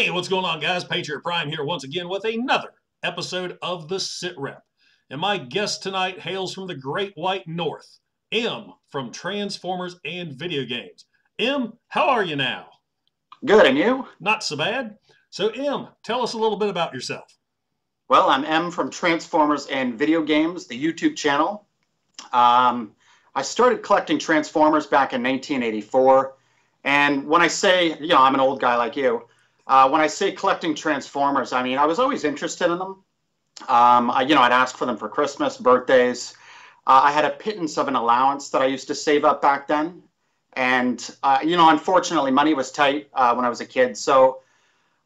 Hey, what's going on, guys? Patriot Prime here once again with another episode of the SITREP. And my guest tonight hails from the Great White North, M from Transformers and Video Games. M, how are you now? Good, and you? Not so bad. So, M, tell us a little bit about yourself. Well, I'm M from Transformers and Video Games, the YouTube channel. I started collecting Transformers back in 1984. And when I say, I'm an old guy like you, when I say collecting Transformers, I mean, I was always interested in them. I'd ask for them for Christmas, birthdays. I had a pittance of an allowance that I used to save up back then. And, unfortunately, money was tight when I was a kid. So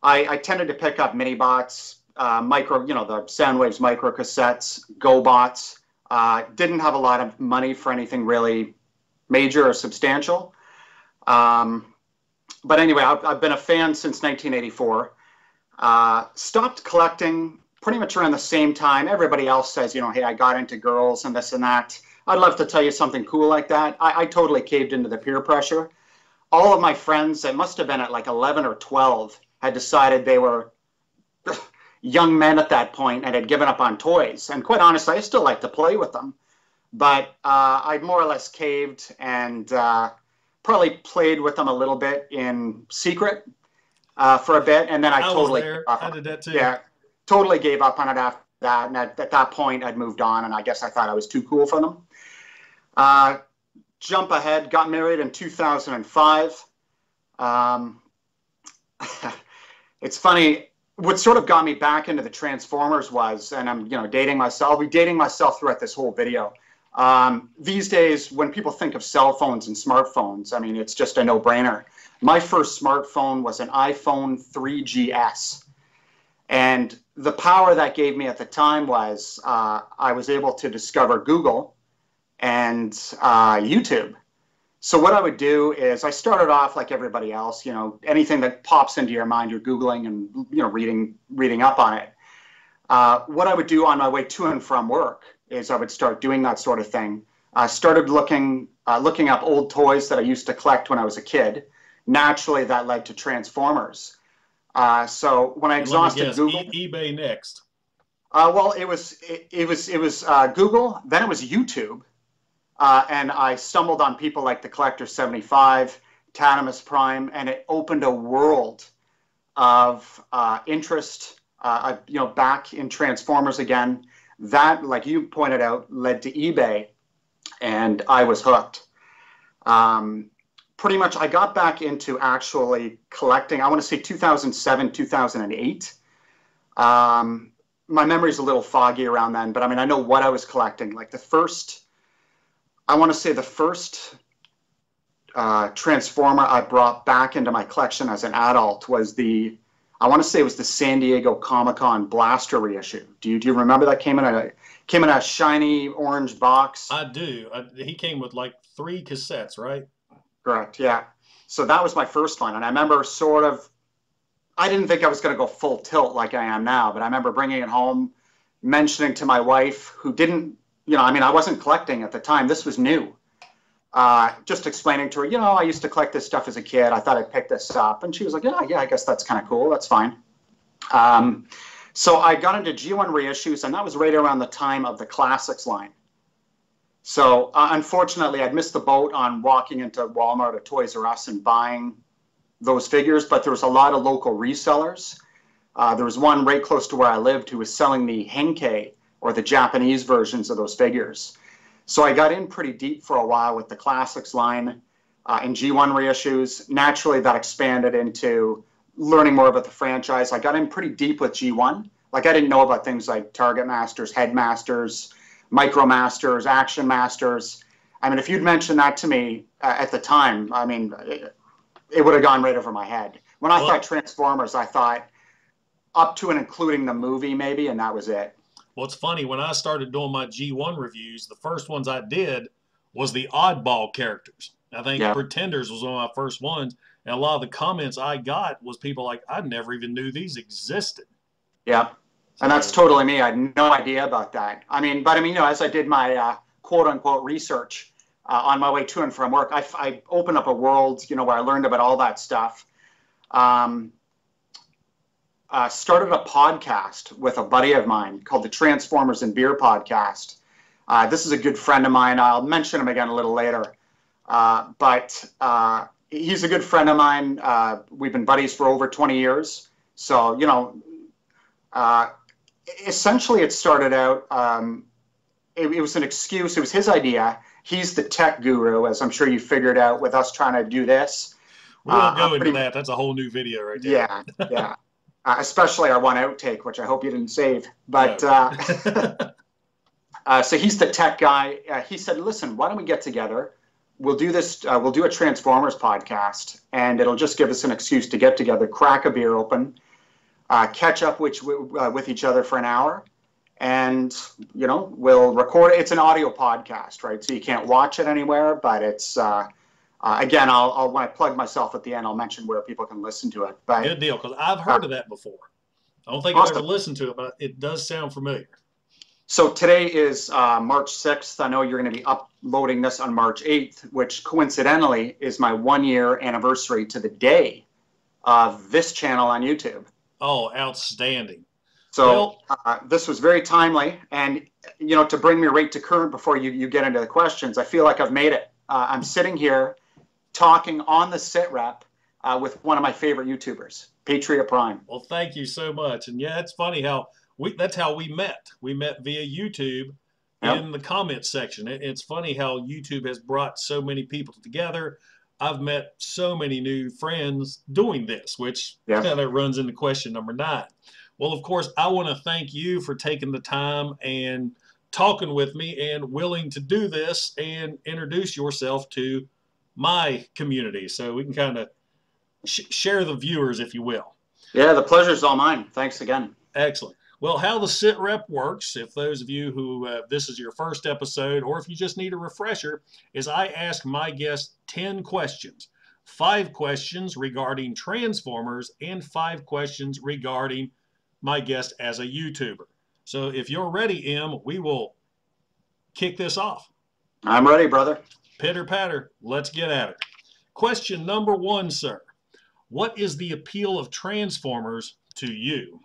I tended to pick up mini-bots, the Soundwaves micro cassettes, Go-bots. Didn't have a lot of money for anything really major or substantial. But anyway, I've been a fan since 1984. Stopped collecting pretty much around the same time. Everybody else says, hey, I got into girls and this and that. I'd love to tell you something cool like that. I totally caved into the peer pressure. All of my friends, it must have been at like 11 or 12, had decided they were young men at that point and had given up on toys. And quite honestly, I still like to play with them. But I'd more or less caved and probably played with them a little bit in secret for a bit. And then I totally gave up. I did that too. Yeah, totally gave up on it after that. And at that point, I'd moved on, and I guess I thought I was too cool for them. Jump ahead, got married in 2005. It's funny. What sort of got me back into the Transformers was, and I'm, dating myself. I'll be dating myself throughout this whole video. These days, when people think of cell phones and smartphones, I mean, it's just a no-brainer. My first smartphone was an iPhone 3GS. And the power that gave me at the time was I was able to discover Google and YouTube. So what I would do is I started off like everybody else, anything that pops into your mind, you're Googling and, reading up on it. What I would do on my way to and from work is I would start doing that sort of thing. I started looking up old toys that I used to collect when I was a kid. Naturally, that led to Transformers. So when I exhausted Google, eBay next. Well, it was Google, then it was YouTube. And I stumbled on people like the Collector 75, Tatimus Prime, and it opened a world of interest, back in Transformers again. That, like you pointed out, led to eBay, and I was hooked. Pretty much, I got back into actually collecting, I want to say 2007, 2008. My memory's a little foggy around then, but I mean, I know what I was collecting. Like the first Transformer I brought back into my collection as an adult was the San Diego Comic-Con Blaster reissue. Do you remember that came in a shiny orange box? I do. He came with like 3 cassettes, right? Correct, yeah. So that was my first one. And I remember I didn't think I was going to go full tilt like I am now, but I remember bringing it home, mentioning to my wife, who didn't, I wasn't collecting at the time. This was new. Just explaining to her, I used to collect this stuff as a kid. I thought I'd pick this up. And she was like, yeah, I guess that's kind of cool. That's fine. So I got into G1 reissues, and that was right around the time of the Classics line. So unfortunately, I'd missed the boat on walking into Walmart or Toys R Us and buying those figures, but there was a lot of local resellers. There was one right close to where I lived who was selling the Henkei, or the Japanese versions of those figures. So I got in pretty deep for a while with the Classics line and G1 reissues. Naturally, that expanded into learning more about the franchise. I got in pretty deep with G1. Like, I didn't know about things like Target Masters, Headmasters, Micro Masters, Action Masters. I mean, if you'd mentioned that to me at the time, I mean, it would have gone right over my head. When I thought Transformers, I thought up to and including the movie maybe, and that was it. Well, it's funny, when I started doing my G1 reviews, the first ones I did was the oddball characters. I think Pretenders was one of my first ones, and a lot of the comments I got was people like, I never even knew these existed. Yeah, and that's totally me. I had no idea about that. But as I did my quote-unquote research on my way to and from work, I opened up a world, where I learned about all that stuff. started a podcast with a buddy of mine called the Transformers and Beer Podcast. This is a good friend of mine. I'll mention him again a little later. But he's a good friend of mine. We've been buddies for over 20 years. So, you know, essentially it started out, it was an excuse. It was his idea. He's the tech guru, as I'm sure you figured out with us trying to do this. We won't go into that. That's a whole new video right there. Yeah, yeah. Especially our one outtake, which I hope you didn't save. But No. so he's the tech guy. He said, listen, why don't we get together? We'll do this. We'll do a Transformers podcast, and it'll just give us an excuse to get together, crack a beer open, catch up with each other for an hour, and, you know, we'll record it. It's an audio podcast, right? So you can't watch it anywhere, but it's, again, I'll when I plug myself at the end, I'll mention where people can listen to it. But good deal, because I've heard of that before. I don't think I've ever listened to it, but it does sound familiar. So today is March 6th. I know you're going to be uploading this on March 8th, which coincidentally is my 1-year anniversary to the day of this channel on YouTube. Oh, outstanding. So this was very timely. And, you know, to bring me right to current before you get into the questions, I feel like I've made it. I'm sitting here talking on the SITREP with one of my favorite YouTubers, Patriot Prime. Well, thank you so much. And yeah, it's funny how that's how we met. We met via YouTube in the comments section. It's funny how YouTube has brought so many people together. I've met so many new friends doing this, which kind of runs into question number 9. Well, of course, I want to thank you for taking the time and talking with me and willing to do this and introduce yourself to my community so we can kind of share the viewers, if you will. Yeah, the pleasure's all mine. Thanks again. Excellent. Well, how the SITREP works, if those of you who this is your first episode, or if you just need a refresher, is I ask my guests 10 questions. 5 questions regarding Transformers and 5 questions regarding my guest as a YouTuber. So if you're ready, Em, we will kick this off. I'm ready, brother. Pitter patter, let's get at it. Question number 1, sir. What is the appeal of Transformers to you?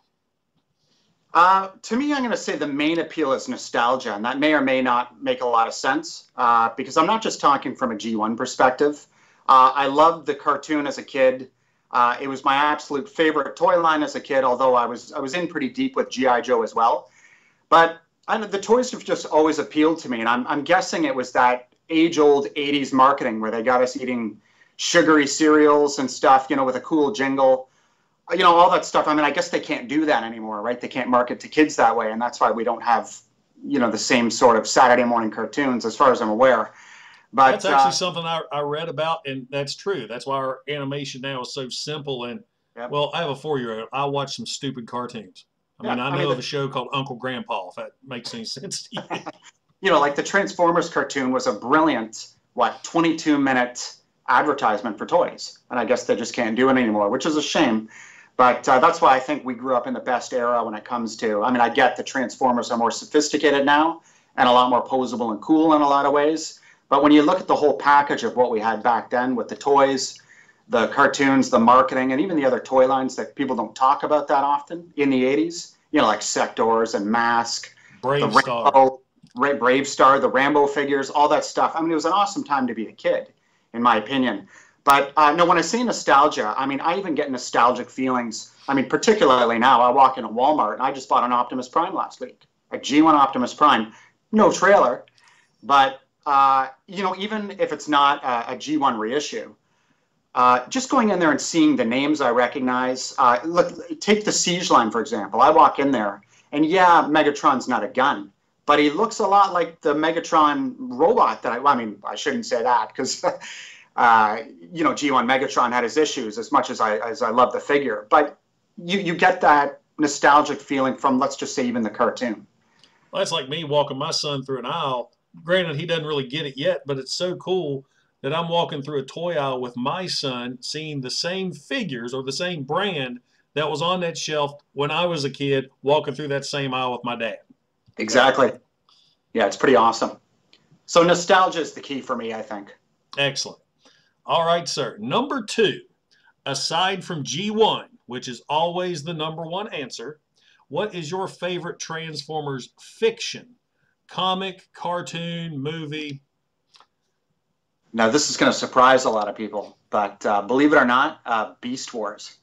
To me, I'm going to say the main appeal is nostalgia, and that may or may not make a lot of sense because I'm not just talking from a G1 perspective. I loved the cartoon as a kid. It was my absolute favorite toy line as a kid, although I was in pretty deep with G.I. Joe as well. But the toys have just always appealed to me, and I'm guessing it was that age-old 80s marketing where they got us eating sugary cereals and stuff, you know, with a cool jingle. You know, all that stuff. I mean, I guess they can't do that anymore, right? They can't market to kids that way, and that's why we don't have, you know, the same sort of Saturday morning cartoons, as far as I'm aware. But that's actually something I read about, and that's true. That's why our animation now is so simple. And well, I have a 4-year-old. I watch some stupid cartoons. I know of a show called Uncle Grandpa, if that makes any sense to you. You know, like the Transformers cartoon was a brilliant, 22-minute advertisement for toys, and I guess they just can't do it anymore, which is a shame. But that's why I think we grew up in the best era when it comes to, I mean, I get the Transformers are more sophisticated now and a lot more posable and cool in a lot of ways. But when you look at the whole package of what we had back then with the toys, the cartoons, the marketing, and even the other toy lines that people don't talk about that often in the 80s, you know, like Sectors and Mask, Brave Star, the Rambo figures, all that stuff. I mean, it was an awesome time to be a kid, in my opinion. But no, when I say nostalgia, I mean, I even get nostalgic feelings. I mean, particularly now, I walk into Walmart and I just bought an Optimus Prime last week, a G1 Optimus Prime, no trailer. But, you know, even if it's not a G1 reissue, just going in there and seeing the names I recognize. Look, take the Siege line, for example. I walk in there and yeah, Megatron's not a gun, but he looks a lot like the Megatron robot that I mean, I shouldn't say that because you know, G1 Megatron had his issues as much as I love the figure. But you get that nostalgic feeling from, let's just say, even the cartoon. Well, that's like me walking my son through an aisle. Granted, he doesn't really get it yet, but it's so cool that I'm walking through a toy aisle with my son, seeing the same figures or the same brand that was on that shelf when I was a kid, walking through that same aisle with my dad. Exactly. Yeah, it's pretty awesome. So nostalgia is the key for me, I think. Excellent. All right, sir. Number 2, aside from G1, which is always the number one answer. What is your favorite Transformers fiction? Comic, cartoon, movie? Now, this is going to surprise a lot of people, but believe it or not, Beast Wars.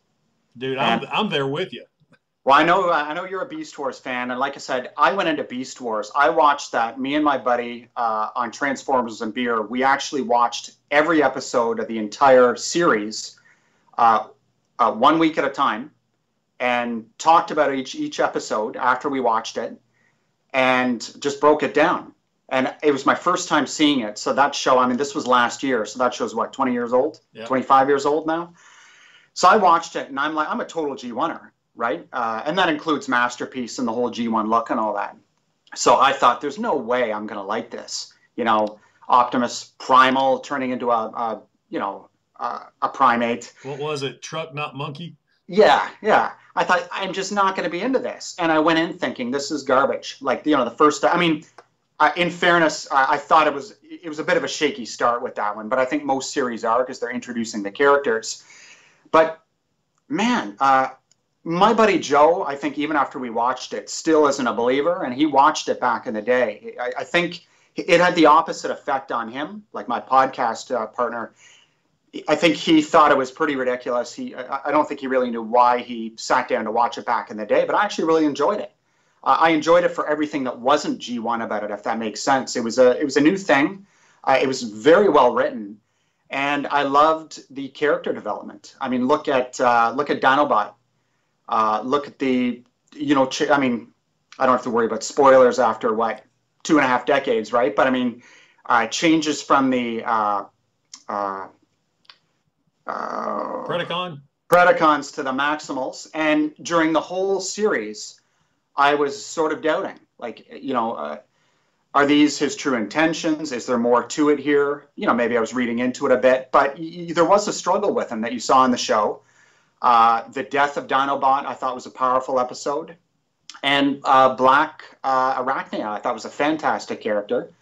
Dude, And I'm there with you. well, I know you're a Beast Wars fan, and like I said, I went into Beast Wars. I watched that. Me and my buddy on Transformers and Beer, we actually watched every episode of the entire series 1 week at a time, and talked about each episode after we watched it, and just broke it down. And it was my first time seeing it. So that show, I mean, this was last year, so that show's what, 20 years old, Yep. 25 years old now. So I watched it, and I'm like, I'm a total G1er. Right? And that includes Masterpiece and the whole G1 look and all that. So I thought, there's no way I'm going to like this. You know, Optimus Primal turning into a primate. What was it? Truck, not monkey? Yeah. I thought, I'm just not going to be into this. And I went in thinking, this is garbage. Like, the first, I mean, in fairness, I thought it was a bit of a shaky start with that one. But I think most series are, because they're introducing the characters. But, man, my buddy Joe, I think even after we watched it, still isn't a believer, and he watched it back in the day. I think it had the opposite effect on him, like my podcast partner. I think he thought it was pretty ridiculous. I don't think he really knew why he sat down to watch it back in the day, but I actually really enjoyed it. I enjoyed it for everything that wasn't G1 about it, if that makes sense. It was a new thing. It was very well written, and I loved the character development. I mean, look at Dinobot. Look at the, I mean, I don't have to worry about spoilers after, 2.5 decades, right? But I mean, changes from the Predacons to the Maximals. And during the whole series, I was sort of doubting, like, are these his true intentions? Is there more to it here? Maybe I was reading into it a bit, but there was a struggle with him that you saw in the show. The death of Dinobot, I thought, was a powerful episode. And Black Arachnia, I thought, was a fantastic character.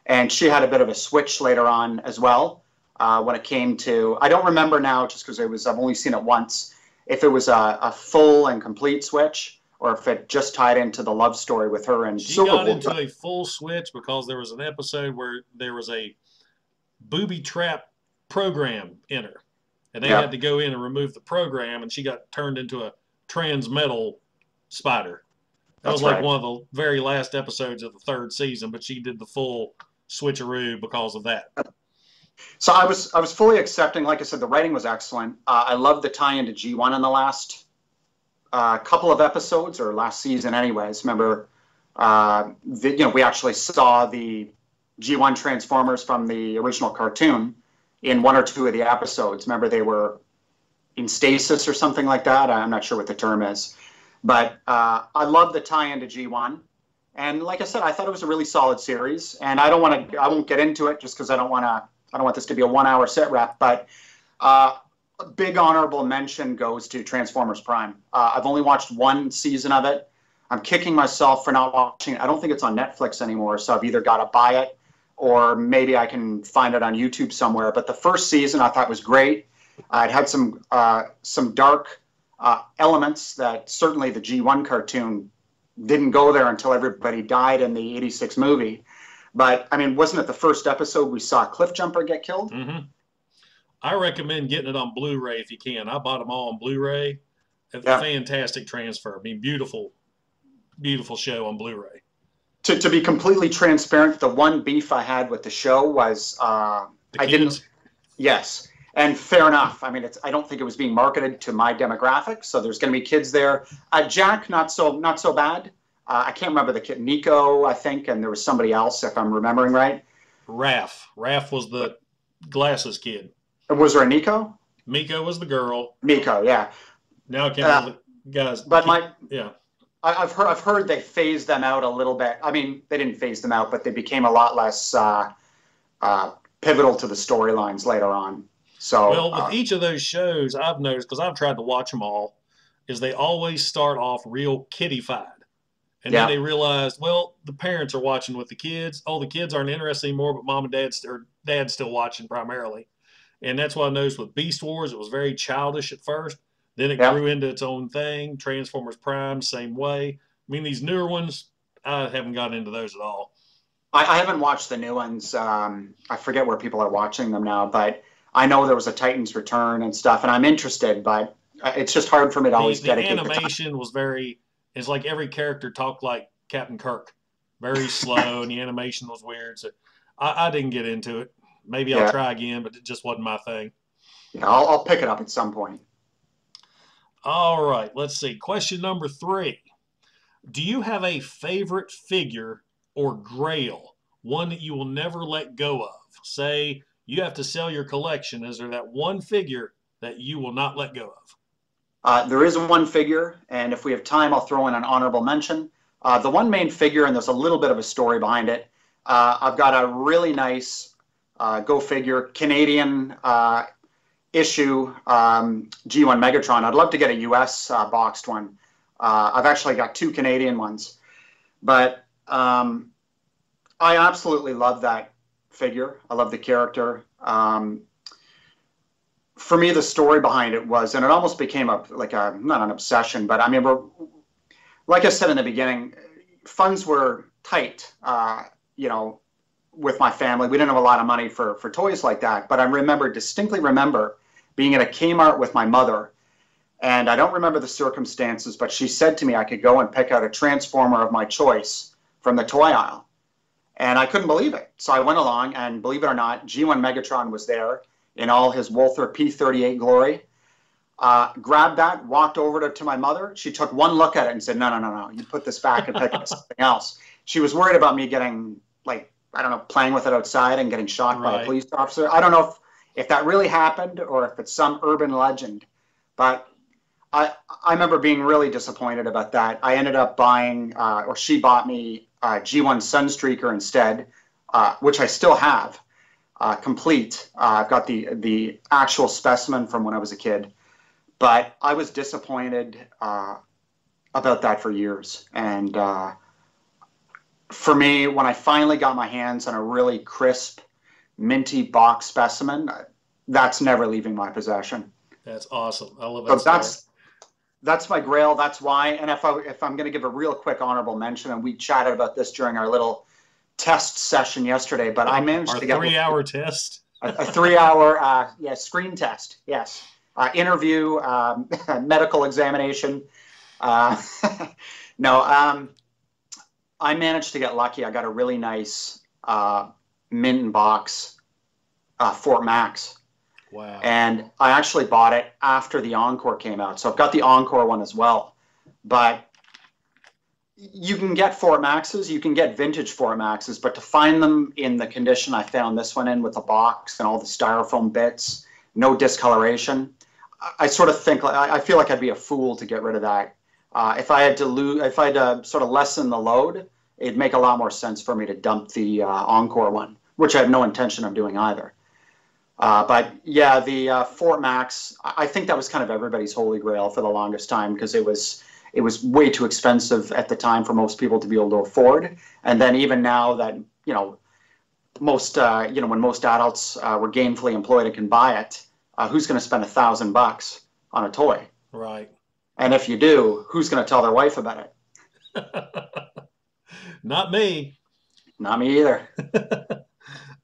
And she had a bit of a switch later on as well when it came to, I don't remember now, just because I've only seen it once, if it was a full and complete switch or if it just tied into the love story with her and She got into a full switch because there was an episode where there was a booby trap program in her. And they had to go in and remove the program, and she got turned into a trans-metal spider. That was like one of the very last episodes of the 3rd season, but she did the full switcheroo because of that. So I was fully accepting. Like I said, the writing was excellent. I loved the tie-in to G1 in the last couple of episodes, or last season anyways. Remember, we actually saw the G1 Transformers from the original cartoon in 1 or 2 of the episodes. Remember, they were in stasis or something like that. I'm not sure what the term is. But I love the tie-in to G1. And like I said, I thought it was a really solid series. And I won't get into it just because I don't want this to be a 1-hour sit rep. But a big honorable mention goes to Transformers Prime. I've only watched 1 season of it. I'm kicking myself for not watching it. I don't think it's on Netflix anymore, so I've either got to buy it or maybe I can find it on YouTube somewhere. But the first season I thought was great. It had some dark elements that certainly the G1 cartoon didn't go there until everybody died in the 86 movie. But, I mean, wasn't it the first episode we saw Cliffjumper get killed? Mm-hmm. I recommend getting it on Blu-ray if you can. I bought them all on Blu-ray. It's a fantastic transfer. I mean, beautiful, beautiful show on Blu-ray. To be completely transparent, the one beef I had with the show was Yes, and fair enough. I mean, I don't think it was being marketed to my demographic, so there's going to be kids there. Jack, not so bad. I can't remember the kid. Nico, I think, and there was somebody else, if I'm remembering right. Raph was the glasses kid. Was there a Nico? Miko was the girl. Miko, yeah. Now I can't remember the guys. But I've heard they phased them out a little bit. I mean, they didn't phase them out, but they became a lot less pivotal to the storylines later on. So, well, with each of those shows, I've noticed, because I've tried to watch them all, is they always start off real kiddified. And then they realize, well, the parents are watching with the kids. Oh, the kids aren't interested anymore, but mom and dad's still watching primarily. And that's what I noticed with Beast Wars. It was very childish at first. Then it Yep. grew into its own thing. Transformers Prime, same way. I mean, these newer ones, I haven't gotten into those at all. I haven't watched the new ones. I forget where people are watching them now, but I know there was a Titans Return and stuff, and I'm interested, but it's just hard for me to The always the dedicate the time. animation was very. It's like every character talked like Captain Kirk, very slow, and the animation was weird. So I didn't get into it. Maybe I'll Yeah, try again, but it just wasn't my thing. yeah, I'll pick it up at some point. All right, let's see. Question number 3. Do you have a favorite figure or grail, one that you will never let go of? Say you have to sell your collection. Is there that one figure that you will not let go of? There is one figure, and if we have time, I'll throw in an honorable mention. The one main figure, and there's a little bit of a story behind it. I've got a really nice Go Figure Canadian issue G1 Megatron. I'd love to get a US boxed one. I've actually got 2 Canadian ones, but I absolutely love that figure. I love the character. For me, the story behind it was, and it almost became not an obsession, but I remember, like I said in the beginning, funds were tight, with my family. We didn't have a lot of money for toys like that, but I distinctly remember being at a Kmart with my mother, and I don't remember the circumstances, but she said to me I could go and pick out a Transformer of my choice from the toy aisle. And I couldn't believe it. So I went along, and believe it or not, G1 Megatron was there in all his Walther P-38 glory. Grabbed that, walked over to my mother. She took one look at it and said, no, you put this back and pick up something else. She was worried about me getting, playing with it outside and getting shot by a police officer. I don't know if that really happened or if it's some urban legend, but I remember being really disappointed about that. I ended up buying, or she bought me G1 Sunstreaker instead, which I still have, complete. I've got the actual specimen from when I was a kid, but I was disappointed about that for years. And for me, when I finally got my hands on a really crisp, minty box specimen, that's never leaving my possession. That's awesome. I love that. So that's my grail. That's why. And if I'm going to give a real quick honorable mention, and we chatted about this during our little test session yesterday, but I managed to get 3-hour test. A 3-hour screen test. Yes, interview, medical examination. No, I managed to get lucky. I got a really nice mint in box Fort Max. Wow. And I actually bought it after the Encore came out. So I've got the Encore one as well. But you can get Fort Maxes, you can get vintage Fort Maxes, but to find them in the condition I found this one in, with the box and all the styrofoam bits, no discoloration, I sort of think, I feel like I'd be a fool to get rid of that. If I had to sort of lessen the load, it'd make a lot more sense for me to dump the Encore one, which I have no intention of doing either. But yeah, the Fort Max, I think that was kind of everybody's holy grail for the longest time, because it was way too expensive at the time for most people to be able to afford. And then even now that, most, when most adults were gainfully employed and can buy it, who's going to spend $1,000 on a toy? Right. And if you do, who's going to tell their wife about it? Not me. Not me either.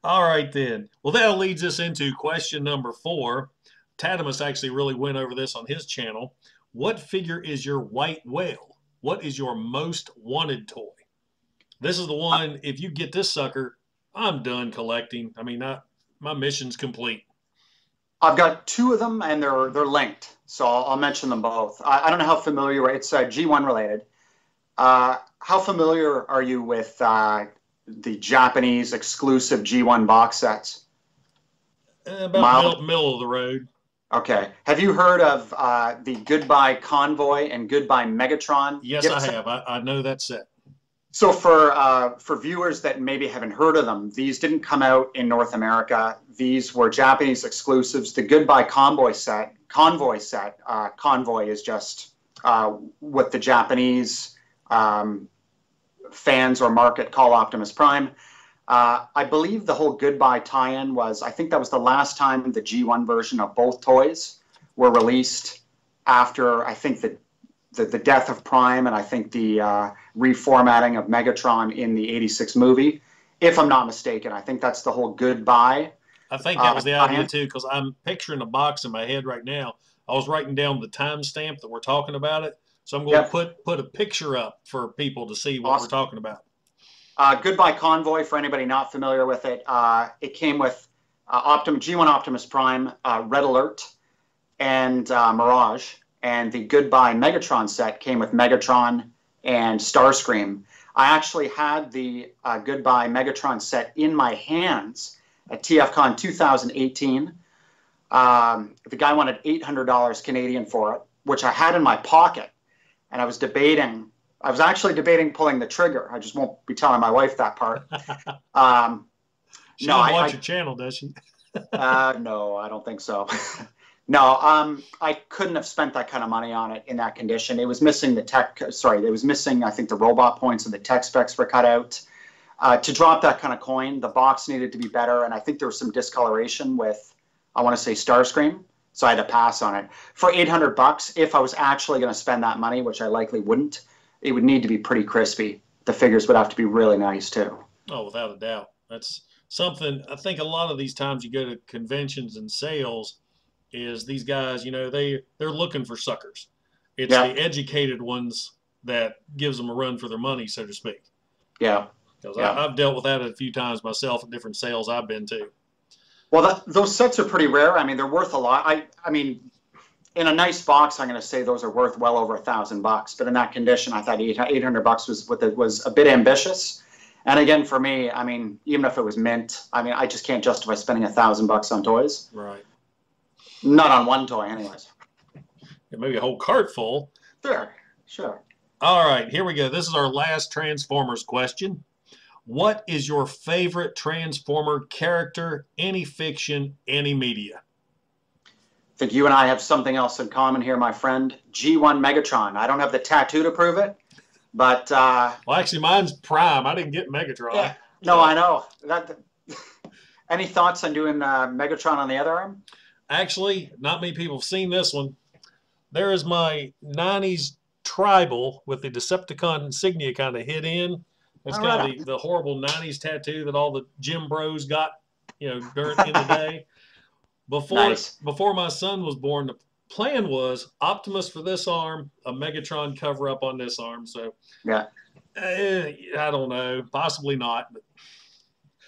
All right, then. Well, that leads us into question number 4. Tadimus actually really went over this on his channel. What figure is your white whale? What is your most wanted toy? This is the one, if you get this sucker, I'm done collecting. I mean, my mission's complete. I've got 2 of them, and they're linked, so I'll mention them both. I don't know how familiar, it's G1 related. How familiar are you with the Japanese exclusive G1 box sets? About middle of the road. Okay. Have you heard of the Goodbye Convoy and Goodbye Megatron? Yes, I have. I know that set. So for viewers that maybe haven't heard of them, these didn't come out in North America. These were Japanese exclusives. The Goodbye Convoy set. Convoy is just what the Japanese fans or market call Optimus Prime. I believe the whole Goodbye tie-in was, I think that was the last time the G1 version of both toys were released after, I think, the death of Prime, and I think the reformatting of Megatron in the '86 movie, if I'm not mistaken. I think that's the whole goodbye. I think that was the idea too, because I'm picturing a box in my head right now. I was writing down the timestamp that we're talking about it, so I'm going to put a picture up for people to see what we're talking about. Goodbye Convoy, for anybody not familiar with it, it came with G1 Optimus Prime, Red Alert, and Mirage. And the Goodbye Megatron set came with Megatron and Starscream. I actually had the Goodbye Megatron set in my hands at TFCon 2018. The guy wanted $800 Canadian for it, which I had in my pocket. And I was actually debating pulling the trigger. I just won't be telling my wife that part. She doesn't watch your channel, does she? No, I don't think so. No, I couldn't have spent that kind of money on it in that condition. It was missing the tech, sorry, it was missing, I think, the robot points, and the tech specs were cut out. To drop that kind of coin, the box needed to be better, and I think there was some discoloration with, I want to say, Starscream, so I had to pass on it. For $800, if I was actually going to spend that money, which I likely wouldn't, it would need to be pretty crispy. The figures would have to be really nice, too. Oh, without a doubt. That's something, I think a lot of these times you go to conventions and sales, is these guys, you know, they're looking for suckers. It's the educated ones that gives them a run for their money, so to speak. Yeah. Because I've dealt with that a few times myself at different sales I've been to. Well, those sets are pretty rare. I mean, they're worth a lot. I mean, in a nice box, I'm going to say those are worth well over $1,000. But in that condition, I thought $800 was a bit ambitious. And again, for me, I mean, even if it was mint, I mean, I just can't justify spending $1,000 on toys. Right. Not on one toy, anyways. Yeah, maybe a whole cart full. Sure. All right, here we go. This is our last Transformers question. What is your favorite Transformer character, any fiction, any media? I think you and I have something else in common here, my friend. G1 Megatron. I don't have the tattoo to prove it, but... well, actually, mine's Prime. I didn't get Megatron. Yeah. No, I know. Any thoughts on doing Megatron on the other arm? Actually, not many people have seen this one. There is my 90s tribal with the Decepticon insignia kind of hit in. It's kind of the horrible 90s tattoo that all the gym bros got, you know, in the day. Before my son was born, the plan was Optimus for this arm, a Megatron cover up on this arm. So, I don't know, possibly not. But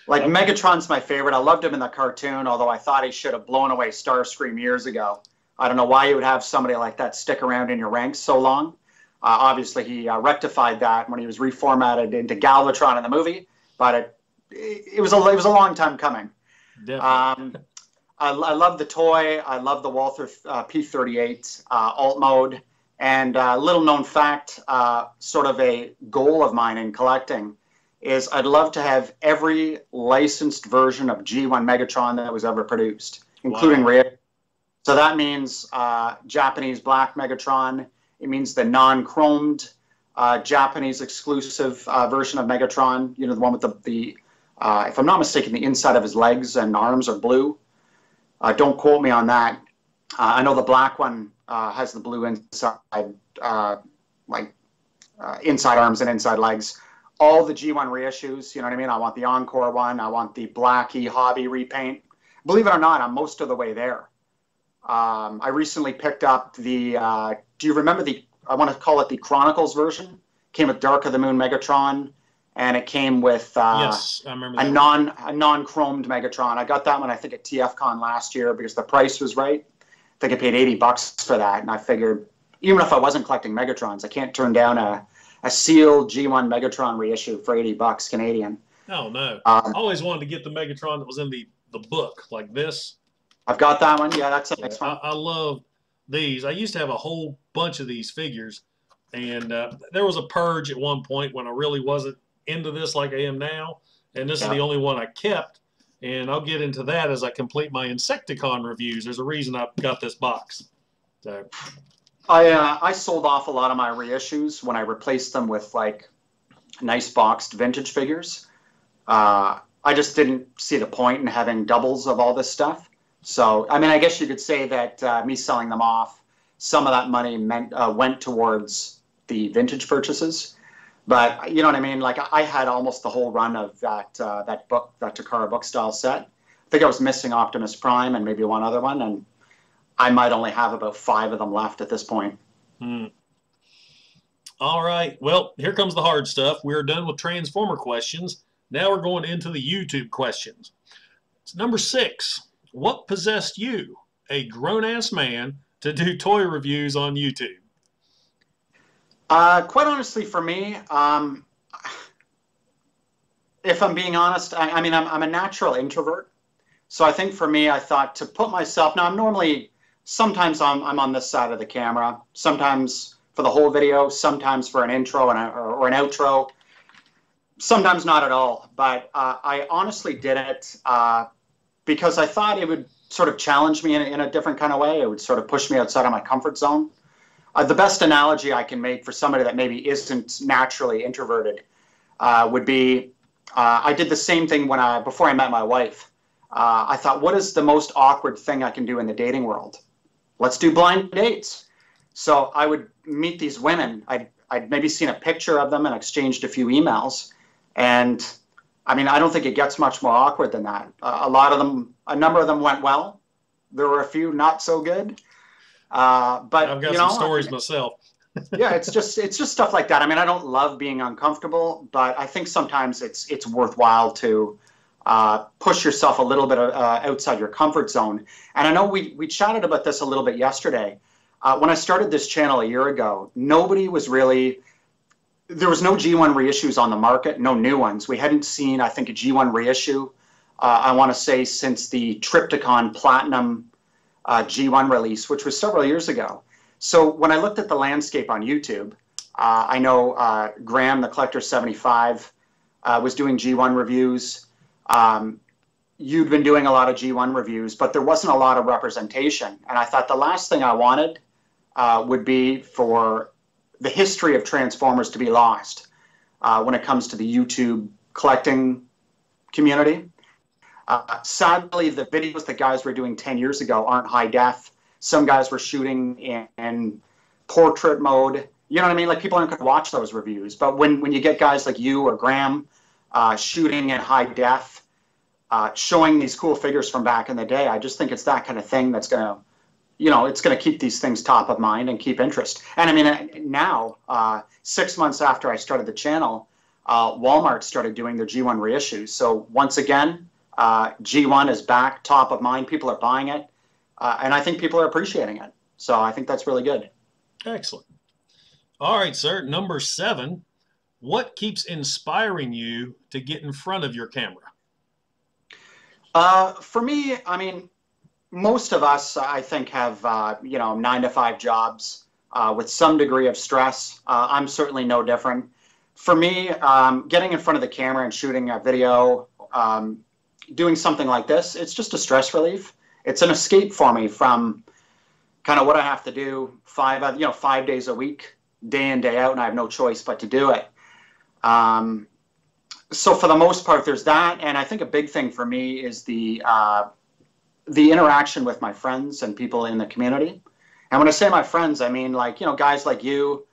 like, Megatron's my favorite. I loved him in the cartoon, although I thought he should have blown away Starscream years ago. I don't know why you would have somebody like that stick around in your ranks so long. Obviously, he rectified that when he was reformatted into Galvatron in the movie, but it was a long time coming. Definitely. I love the toy. I love the Walther P-38 alt mode. And little known fact, sort of a goal of mine in collecting, is I'd love to have every licensed version of G1 Megatron that was ever produced, including Ray. So that means Japanese Black Megatron. It means the non-chromed Japanese exclusive version of Megatron. You know, the one with the if I'm not mistaken, the inside of his legs and arms are blue. Don't quote me on that. I know the black one has the blue inside, inside arms and inside legs. All the G1 reissues, you know what I mean? I want the Encore one. I want the Blackie Hobby repaint. Believe it or not, I'm most of the way there. I recently picked up the, do you remember I want to call it the Chronicles version? Came with Dark of the Moon Megatron, and it came with yes, I remember a non-chromed Megatron. I got that one, I think, at TFCon last year because the price was right. I think I paid $80 for that, and I figured, even if I wasn't collecting Megatrons, I can't turn down a sealed G1 Megatron reissue for $80 Canadian. Oh, no. I always wanted to get the Megatron that was in the book, like this. I've got that one. Yeah, that's the next one. I love these. I used to have a whole bunch of these figures, and there was a purge at one point when I really wasn't into this like I am now, and this is the only one I kept, and I'll get into that as I complete my Insecticon reviews. There's a reason I've got this box. So I sold off a lot of my reissues when I replaced them with like nice boxed vintage figures. I just didn't see the point in having doubles of all this stuff. So, I mean, I guess you could say that me selling them off some of that money went towards the vintage purchases. But you know what I mean? Like I had almost the whole run of that book, that Takara book style set. I think I was missing Optimus Prime and maybe one other one, and I might only have about 5 of them left at this point. All right. Well, here comes the hard stuff. We're done with Transformer questions. Now we're going into the YouTube questions. It's number 6. What possessed you, a grown-ass man, to do toy reviews on YouTube? Quite honestly, for me, if I'm being honest, I mean, I'm a natural introvert. So I think for me, I thought to put myself, now I'm normally, sometimes I'm on this side of the camera, sometimes for the whole video, sometimes for an intro or an outro, sometimes not at all. But I honestly did it because I thought it would sort of challenge me in a different kind of way. It would sort of push me outside of my comfort zone. The best analogy I can make for somebody that maybe isn't naturally introverted would be, I did the same thing before I met my wife. I thought, what is the most awkward thing I can do in the dating world? Let's do blind dates. So I would meet these women. I'd maybe seen a picture of them and exchanged a few emails. And I mean, I don't think it gets much more awkward than that. A number of them went well. There were a few not so good. But I've got some stories myself. Yeah, it's just stuff like that. I mean, I don't love being uncomfortable, but I think sometimes it's worthwhile to push yourself a little bit outside your comfort zone. And I know we chatted about this a little bit yesterday. When I started this channel a year ago, there was no G1 reissues on the market, no new ones. We hadn't seen, I think, a G1 reissue, I want to say, since the Triptychon Platinum G1 release, which was several years ago. So when I looked at the landscape on YouTube, I know Graham, the Collector 75, was doing G1 reviews. You'd been doing a lot of G1 reviews, but there wasn't a lot of representation. And I thought the last thing I wanted would be for the history of Transformers to be lost when it comes to the YouTube collecting community. Sadly, the videos that guys were doing 10 years ago aren't high def. Some guys were shooting in portrait mode. You know what I mean? Like, people aren't going to watch those reviews. But when you get guys like you or Graham shooting in high def, showing these cool figures from back in the day, I just think it's that kind of thing that's going to, it's going to keep these things top of mind and keep interest. And I mean, now, 6 months after I started the channel, Walmart started doing their G1 reissues. So once again, G1 is back, top of mind. People are buying it, and I think people are appreciating it. So I think that's really good. Excellent. All right, sir. Number 7. What keeps inspiring you to get in front of your camera? For me, I mean, most of us, I think, have 9-to-5 jobs with some degree of stress. I'm certainly no different. For me, getting in front of the camera and shooting a video, doing something like this, it's just a stress relief. It's an escape for me from kind of what I have to do 5 days a week, day in, day out, and I have no choice but to do it. So for the most part, there's that. And I think a big thing for me is the interaction with my friends and people in the community. And when I say my friends, I mean, like, guys like you,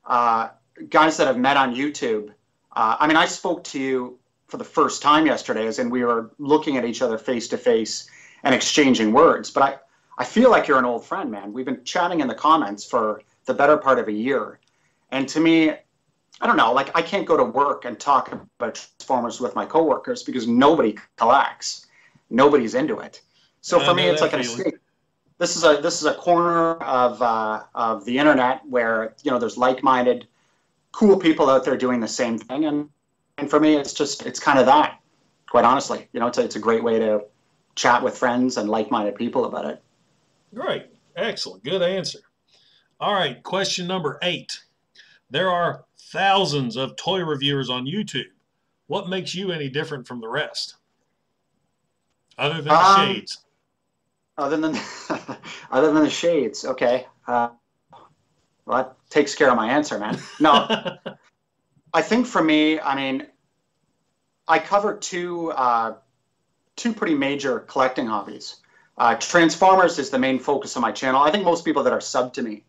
guys that I've met on YouTube. I mean, I spoke to you for the first time yesterday, as in we were looking at each other face to face and exchanging words. But I feel like you're an old friend, man. We've been chatting in the comments for the better part of a year. And to me, I don't know, like, I can't go to work and talk about Transformers with my coworkers because nobody collects. Nobody's into it. So for me, it's like an escape. This is a corner of the internet where, there's like-minded, cool people out there doing the same thing. And for me, it's kind of that, quite honestly. It's a great way to chat with friends and like-minded people about it. Great. Excellent. Good answer. All right. Question number 8. There are thousands of toy reviewers on YouTube. What makes you any different from the rest? Other than the shades. Other than the shades. Okay. Well, that takes care of my answer, man. No. I think for me, I mean, I cover two pretty major collecting hobbies. Transformers is the main focus of my channel. I think most people that are subbed to me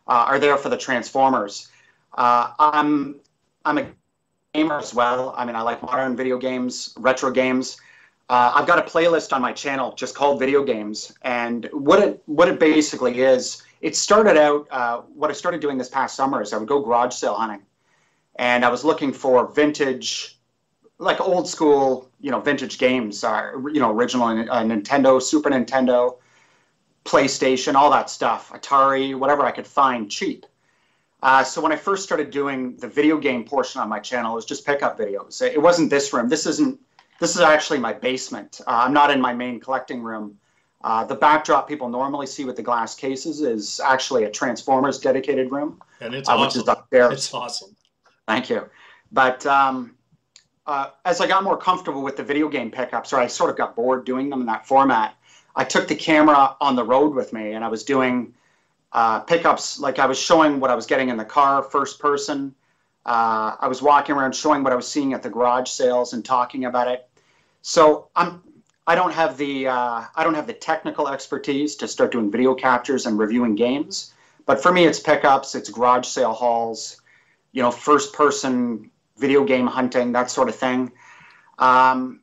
are there for the Transformers. I'm a gamer as well. I mean, I like modern video games, retro games. I've got a playlist on my channel just called Video Games, and what it basically is, it started out, what I started doing this past summer is I would go garage sale hunting, and I was looking for vintage, like old school, vintage games, original Nintendo, Super Nintendo, PlayStation, all that stuff, Atari, whatever I could find cheap. So when I first started doing the video game portion on my channel, it was just pickup videos. It wasn't this room. This is actually my basement. I'm not in my main collecting room. The backdrop people normally see with the glass cases is actually a Transformers dedicated room. And it's awesome. Which is upstairs. It's awesome. Thank you. But as I got more comfortable with the video game pickups, or I sort of got bored doing them in that format, I took the camera on the road with me, and I was doing pickups, like I was showing what I was getting in the car, first person. I was walking around showing what I was seeing at the garage sales and talking about it. So I don't have the technical expertise to start doing video captures and reviewing games. But for me, it's pickups, it's garage sale hauls, first person video game hunting, that sort of thing. I've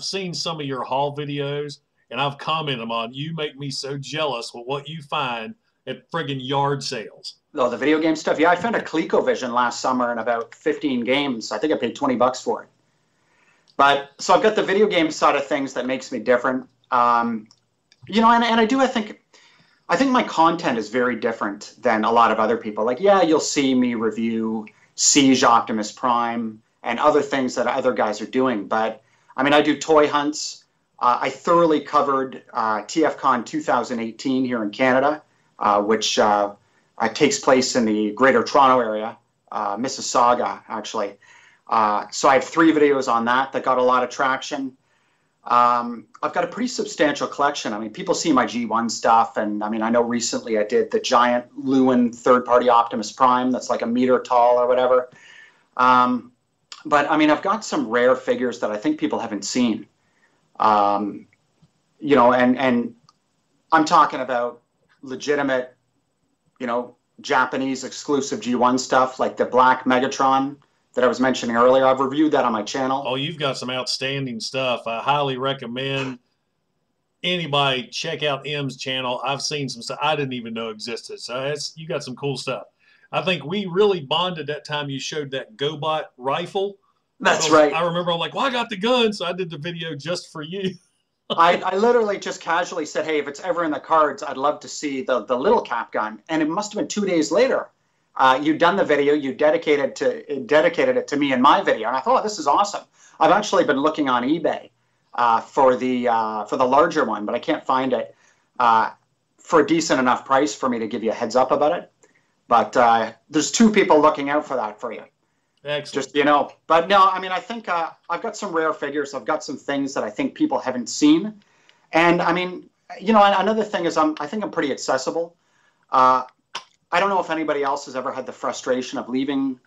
seen some of your haul videos, and I've commented on, you make me so jealous with what you find at friggin' yard sales. Oh, the video game stuff? Yeah, I found a ColecoVision last summer in about 15 games. I think I paid $20 for it. But so I've got the video game side of things that makes me different. And I think my content is very different than a lot of other people. Like, yeah, you'll see me review Siege, Optimus Prime, and other things that other guys are doing. But I mean, I do toy hunts. I thoroughly covered TFCon 2018 here in Canada, which takes place in the Greater Toronto area, Mississauga, actually. So I have 3 videos on that got a lot of traction. I've got a pretty substantial collection. I mean, people see my G1 stuff, and I mean, I know recently I did the giant Lewin third-party Optimus Prime that's like a meter tall or whatever. But I mean, I've got some rare figures that I think people haven't seen. And I'm talking about legitimate, Japanese exclusive G1 stuff, like the black Megatron that I was mentioning earlier. I've reviewed that on my channel. Oh, you've got some outstanding stuff. I highly recommend anybody check out M's channel. I've seen some stuff I didn't even know existed. So you got some cool stuff. I think we really bonded that time you showed that GoBot rifle. That's right. I remember I'm like, well, I got the gun, so I did the video just for you. I literally just casually said, hey, if it's ever in the cards, I'd love to see the little cap gun. And it must have been 2 days later. You'd done the video, you dedicated it to me in my video, and I thought, oh, this is awesome. I've actually been looking on eBay for the larger one, but I can't find it for a decent enough price for me to give you a heads up about it. But there's 2 people looking out for that for you. Excellent. Just But no, I mean, I think I've got some rare figures. I've got some things that I think people haven't seen, and I mean, another thing is I think I'm pretty accessible. I don't know if anybody else has ever had the frustration of leaving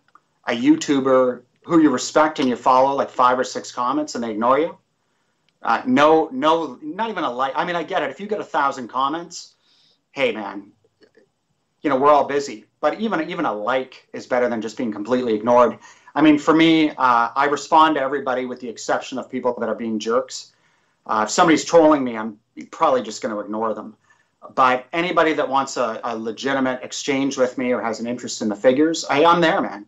a YouTuber who you respect and you follow like 5 or 6 comments and they ignore you. No, not even a like. I mean, I get it. If you get 1,000 comments, hey man, we're all busy. But even a like is better than just being completely ignored. I mean, for me, I respond to everybody with the exception of people that are being jerks. If somebody's trolling me, I'm probably just going to ignore them. But anybody that wants a legitimate exchange with me or has an interest in the figures, I'm there, man.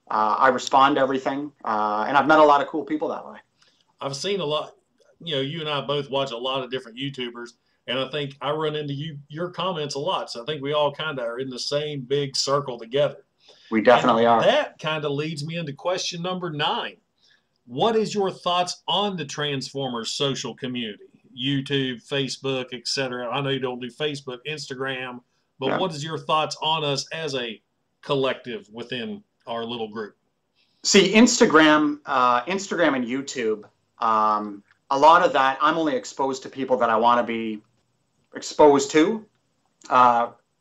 I respond to everything, and I've met a lot of cool people that way. I've seen a lot. You and I both watch a lot of different YouTubers, and I think I run into your comments a lot. So I think we all kind of are in the same big circle together. We definitely are. That kind of leads me into question number 9. What is your thoughts on the Transformers social community? YouTube, Facebook, etc. I know you don't do Facebook, Instagram, but yeah. What is your thoughts on us as a collective within our little group? See, Instagram and YouTube, a lot of that, I'm only exposed to people that I want to be exposed to.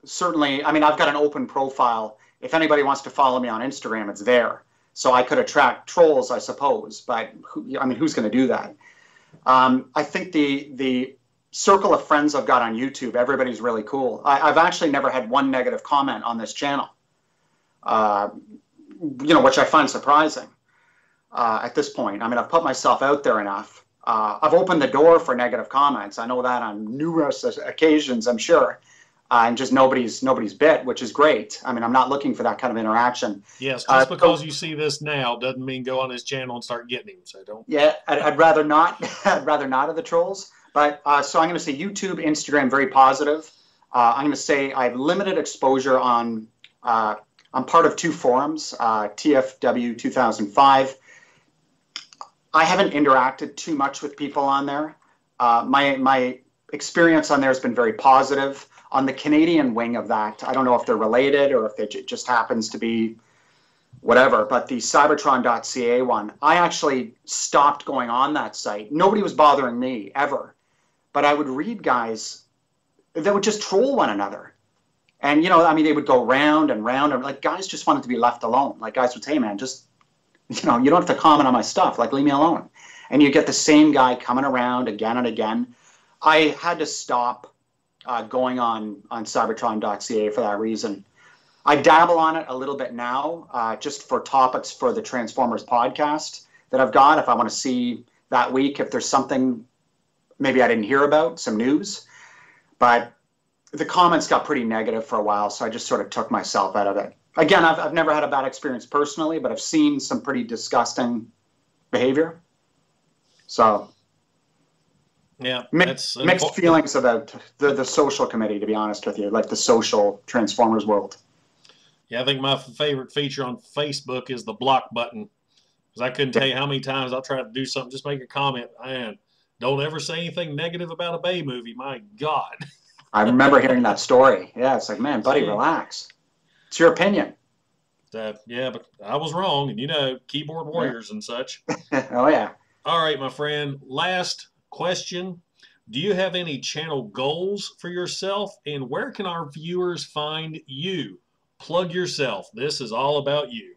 Certainly, I mean, I've got an open profile. If anybody wants to follow me on Instagram, it's there. So I could attract trolls, I suppose, but who's going to do that? I think the circle of friends I've got on YouTube, everybody's really cool. I've actually never had one negative comment on this channel, which I find surprising at this point. I mean, I've put myself out there enough. I've opened the door for negative comments. I know that on numerous occasions, I'm sure. And just nobody's bit, which is great. I mean, I'm not looking for that kind of interaction. Yes, just because you see this now doesn't mean go on his channel and start getting him. So don't. Yeah, I'd rather not. I'd rather not of the trolls. But so I'm going to say YouTube, Instagram, very positive. I'm going to say I have limited exposure on. I'm part of 2 forums, TFW 2005. I haven't interacted too much with people on there. My experience on there has been very positive. On the Canadian wing of that, I don't know if they're related or if it just happens to be whatever, but the Cybertron.ca one, I actually stopped going on that site. Nobody was bothering me ever, but I would read guys that would just troll one another. And, I mean, they would go round and round, and like guys just wanted to be left alone. Like guys would say, hey man, just, you don't have to comment on my stuff. Like, leave me alone. And you get the same guy coming around again and again. I had to stop going on Cybertron.ca for that reason. I dabble on it a little bit now, just for topics for the Transformers podcast that I've got. If I want to see that week, if there's something maybe I didn't hear about, some news. But the comments got pretty negative for a while, so I just sort of took myself out of it. Again, I've never had a bad experience personally, but I've seen some pretty disgusting behavior. So yeah, mixed feelings about the social committee, to be honest with you, like the social Transformers world. Yeah, I think my favorite feature on Facebook is the block button. Because I couldn't tell you how many times I'll try to do something, just make a comment, and don't ever say anything negative about a Bay movie. My God. I remember hearing that story. Yeah, it's like, man, buddy, relax. It's your opinion. Yeah, but I was wrong, and keyboard warriors and such. Oh, yeah. All right, my friend, last question. Do you have any channel goals for yourself, and where can our viewers find you? Plug yourself. This is all about you.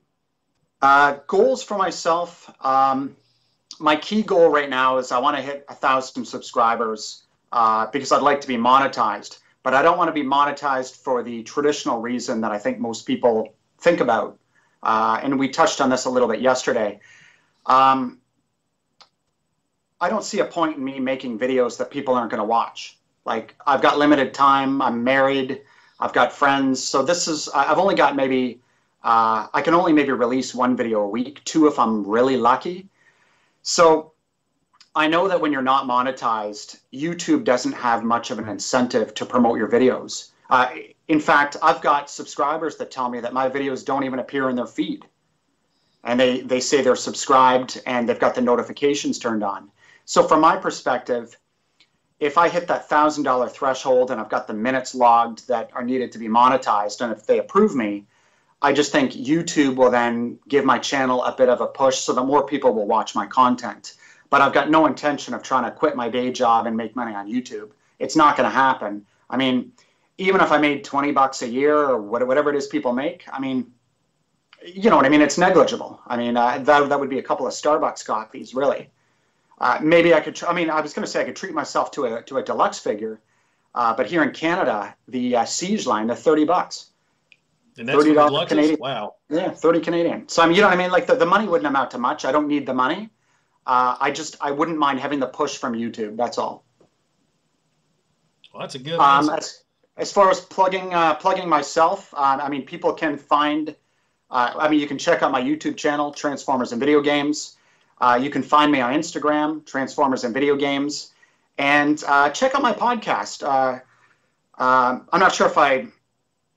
Goals for myself. My key goal right now is I want to hit 1,000 subscribers because I'd like to be monetized. But I don't want to be monetized for the traditional reason that I think most people think about. And we touched on this a little bit yesterday. I don't see a point in me making videos that people aren't going to watch. Like, I've got limited time. I'm married. I've got friends. So I've only got maybe, I can only maybe release 1 video a week, 2 if I'm really lucky. So I know that when you're not monetized, YouTube doesn't have much of an incentive to promote your videos. In fact, I've got subscribers that tell me that my videos don't even appear in their feed. And they say they're subscribed and they've got the notifications turned on. So from my perspective, if I hit that $1,000 threshold and I've got the minutes logged that are needed to be monetized, and if they approve me, I just think YouTube will then give my channel a bit of a push so that more people will watch my content. But I've got no intention of trying to quit my day job and make money on YouTube. It's not going to happen. I mean, even if I made $20 a year or whatever it is people make, I mean, you know what I mean? It's negligible. I mean, that would be a couple of Starbucks coffees, really. Maybe I could, I was going to say I could treat myself to a deluxe figure, but here in Canada, the Siege line, they're $30. And that's $30 Canadian. Wow. Yeah, 30 Canadian. So, I mean, you know what I mean? Like, the money wouldn't amount to much. I don't need the money. I wouldn't mind having the push from YouTube. That's all. Well, that's a good answer. As far as plugging myself, I mean, people can find, you can check out my YouTube channel, Transformers and Video Games. You can find me on Instagram, Transformers and Video Games, and check out my podcast. I'm not sure if I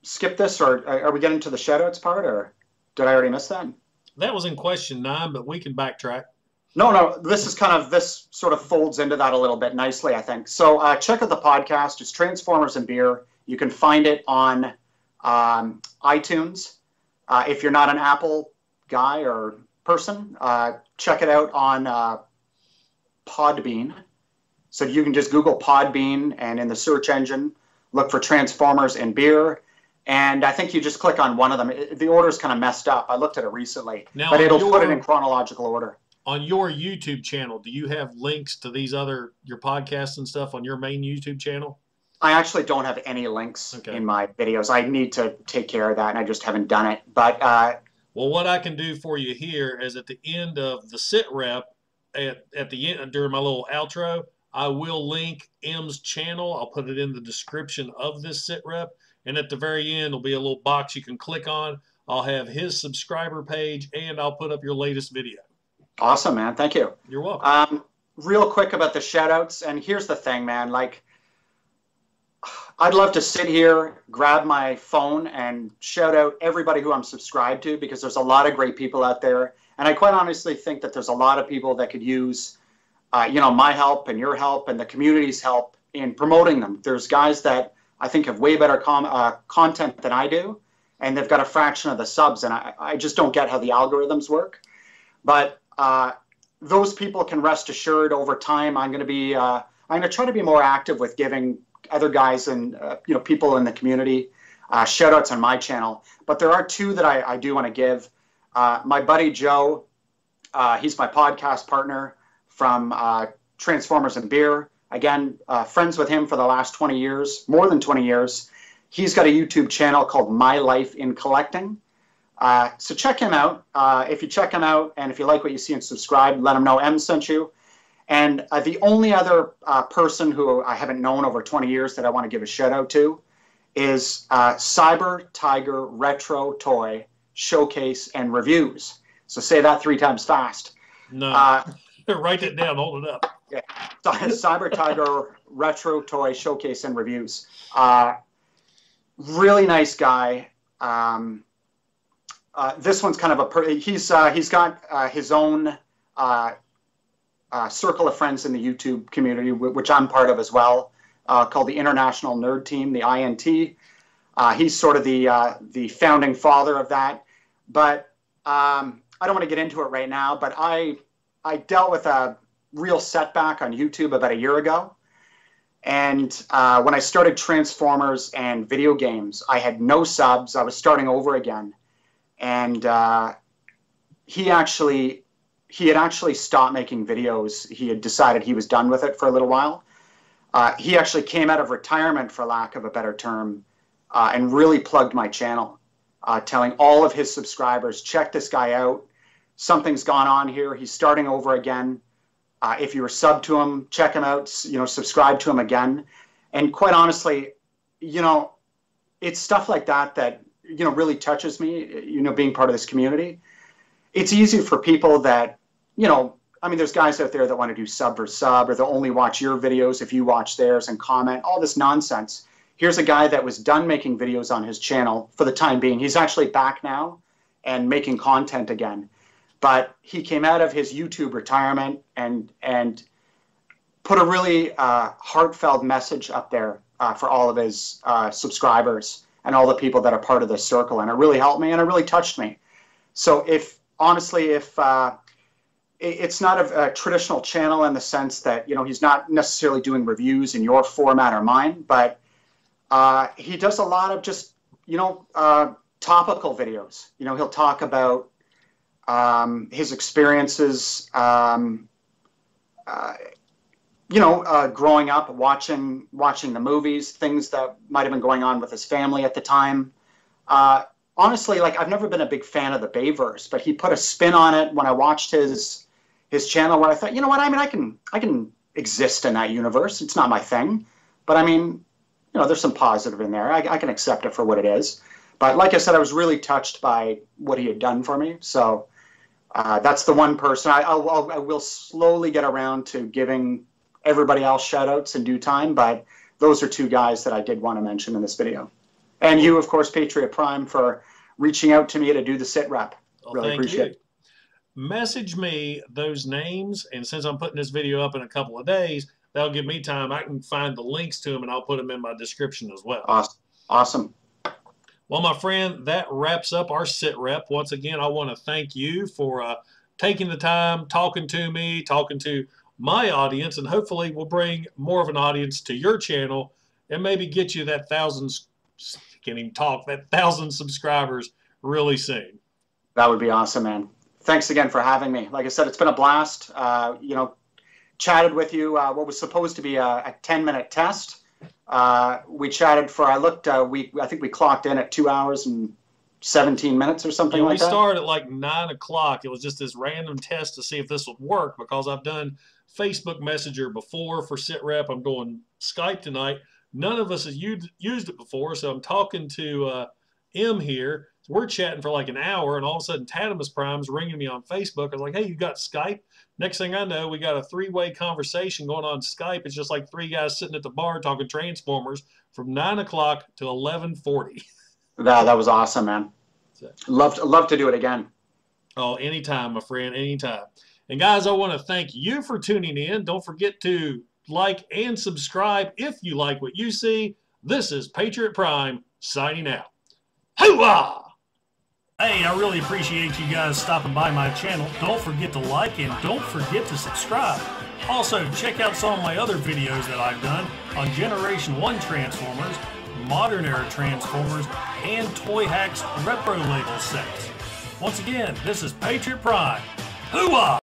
skipped this, or are we getting to the shoutouts part, or did I already miss that? That was in question 9, but we can backtrack. No, this sort of folds into that a little bit nicely, I think. So check out the podcast. It's Transformers and Beer. You can find it on iTunes. If you're not an Apple guy or person, check it out on Podbean. So you can just Google Podbean, and in the search engine, look for Transformers and Beer. And I think you just click on one of them. The order's kind of messed up. I looked at it recently, but it'll put it in chronological order. On your YouTube channel, do you have links to these your podcasts and stuff on your main YouTube channel? I actually don't have any links in my videos. I need to take care of that, and I just haven't done it. But well, what I can do for you here is at the end of the SITREP, at the end during my little outro, I will link M's channel. I'll put it in the description of this SITREP, and at the very end, there'll be a little box you can click on. I'll have his subscriber page, and I'll put up your latest video. Awesome, man. Thank you. You're welcome. Real quick about the shout-outs, and here's the thing, man. Like, I'd love to sit here, grab my phone, and shout out everybody who I'm subscribed to, because there's a lot of great people out there. And I quite honestly think that there's a lot of people that could use, my help and your help and the community's help in promoting them. There's guys that I think have way better content than I do, and they've got a fraction of the subs, and I just don't get how the algorithms work. But those people can rest assured over time I'm going to try to be more active with giving other guys and people in the community shout outs on my channel. But there are two that I do want to give. My buddy Joe, he's my podcast partner from Transformers and Beer. Again, friends with him for the last 20 years, more than 20 years. He's got a YouTube channel called My Life in Collecting. So check him out. If you check him out and if you like what you see and subscribe, let him know M sent you. And the only other person who I haven't known over 20 years that I want to give a shout out to is Cyber Tiger Retro Toy Showcase and Reviews. So say that 3 times fast. No, write it down, hold it up. Yeah. Cyber Tiger Retro Toy Showcase and Reviews. Really nice guy. This one's kind of he's got his own circle of friends in the YouTube community, which I'm part of as well, called the International Nerd Team, the INT. He's sort of the founding father of that. But I don't want to get into it right now, but I dealt with a real setback on YouTube about a year ago. And when I started Transformers and video games, I had no subs. I was starting over again. And he had actually stopped making videos. He had decided he was done with it for a little while. He actually came out of retirement, for lack of a better term, and really plugged my channel, telling all of his subscribers, check this guy out. Something's gone on here. He's starting over again. If you were sub to him, check him out, subscribe to him again. And quite honestly, it's stuff like that really touches me, being part of this community. It's easy for people that, there's guys out there that want to do sub for sub, or they'll only watch your videos if you watch theirs and comment, all this nonsense. Here's a guy that was done making videos on his channel for the time being. He's actually back now and making content again. But he came out of his YouTube retirement and put a really heartfelt message up there for all of his subscribers and all the people that are part of this circle. And it really helped me and it really touched me. So if it's not a traditional channel in the sense that, he's not necessarily doing reviews in your format or mine, but he does a lot of just, topical videos. He'll talk about his experiences, growing up, watching the movies, things that might have been going on with his family at the time. Honestly, I've never been a big fan of the Bayverse, but he put a spin on it when I watched his channel, where I thought, I can exist in that universe. It's not my thing, but there's some positive in there. I can accept it for what it is. But like I said, I was really touched by what he had done for me. So that's the one person. I will slowly get around to giving everybody else shout outs in due time, but those are 2 guys that I did want to mention in this video. And you, of course, Patriot Prime, for reaching out to me to do the SITREP. Well, really appreciate it. Message me those names, and since I'm putting this video up in a couple of days, that'll give me time. I can find the links to them, and I'll put them in my description as well. Awesome. Well, my friend, that wraps up our SITREP. Once again, I want to thank you for taking the time, talking to me, talking to my audience, and hopefully we'll bring more of an audience to your channel and maybe get you that 1,000 subscribers really soon. That would be awesome, man. Thanks again for having me. Like I said, it's been a blast. Chatted with you. What was supposed to be a 10-minute test. We chatted for, I think we clocked in at 2 hours and 17 minutes or something like that. We started at like 9 o'clock. It was just this random test to see if this would work, because I've done Facebook Messenger before for SITREP. I'm doing Skype tonight. None of us has used it before, so I'm talking to M here. We're chatting for like an hour, and all of a sudden Tatimus Prime's ringing me on Facebook. I was like, hey, you got Skype? Next thing I know, we got a three-way conversation going on Skype. It's just like three guys sitting at the bar talking Transformers from 9 o'clock to 11:40. That was awesome, man. Love to do it again. Oh, anytime, my friend, anytime. And guys, I want to thank you for tuning in. Don't forget to like and subscribe if you like what you see. This is Patriot Prime signing out. Hoo-ah! Hey, I really appreciate you guys stopping by my channel. Don't forget to like and don't forget to subscribe. Also, check out some of my other videos that I've done on Generation 1 Transformers, Modern Era Transformers, and Toy Hacks Retro Label sets. Once again, this is Patriot Prime. Hoo-ah!